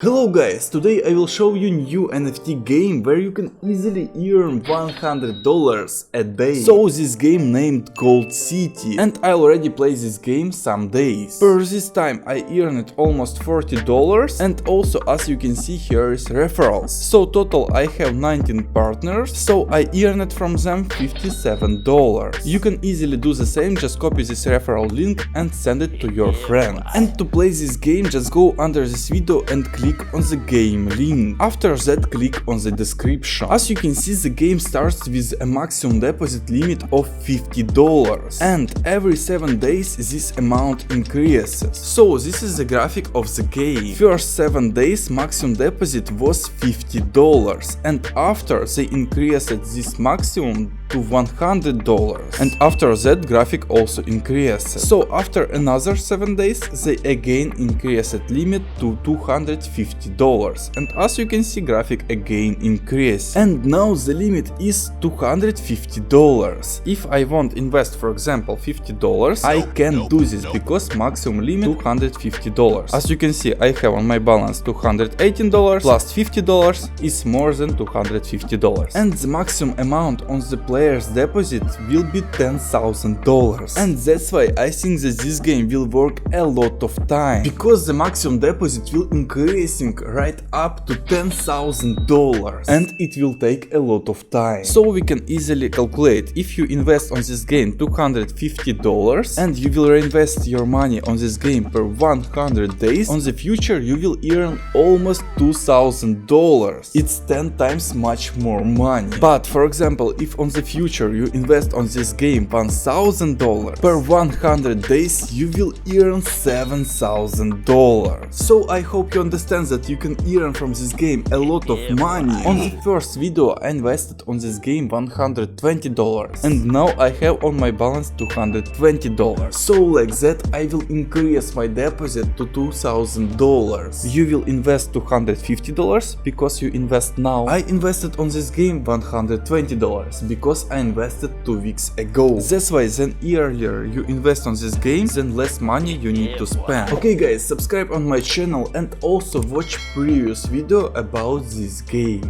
Hello guys, today I will show you new NFT game where you can easily earn $100 a day. So this game named Gold City, and I already played this game some days. Per this time I earned almost $40, and also as you can see here is referrals. So total I have 19 partners, so I earned from them $57. You can easily do the same, just copy this referral link and send it to your friend. And to play this game just go under this video and click on the game link. After that click on the description. As you can see, the game starts with a maximum deposit limit of $50, and every 7 days this amount increases. So this is the graphic of the game. First 7 days maximum deposit was $50, and after they increased this maximum to $100, and after that graphic also increases. So after another 7 days they again increased limit to $250, and as you can see graphic again increase, and now the limit is $250. If I want invest for example $50, I can do this because maximum limit $250. As you can see I have on my balance $218 plus $50 is more than $250, and the maximum amount on the player's deposit will be $10,000, and that's why I think that this game will work a lot of time, because the maximum deposit will increasing right up to $10,000, and it will take a lot of time. So we can easily calculate, if you invest on this game $250 and you will reinvest your money on this game per 100 days, on the future you will earn almost $2,000. It's 10 times much more money. But for example, if on the future you invest on this game $1,000 per 100 days, you will earn $7,000. So I hope you understand that you can earn from this game a lot of money. On the first video I invested on this game $120, and now I have on my balance $220. So like that I will increase my deposit to $2,000. You will invest $250 because you invest now. I invested on this game $120 because I invested 2 weeks ago. That's why then earlier you invest on this game, then less money you need to spend. Okay guys, subscribe on my channel and also watch previous video about this game.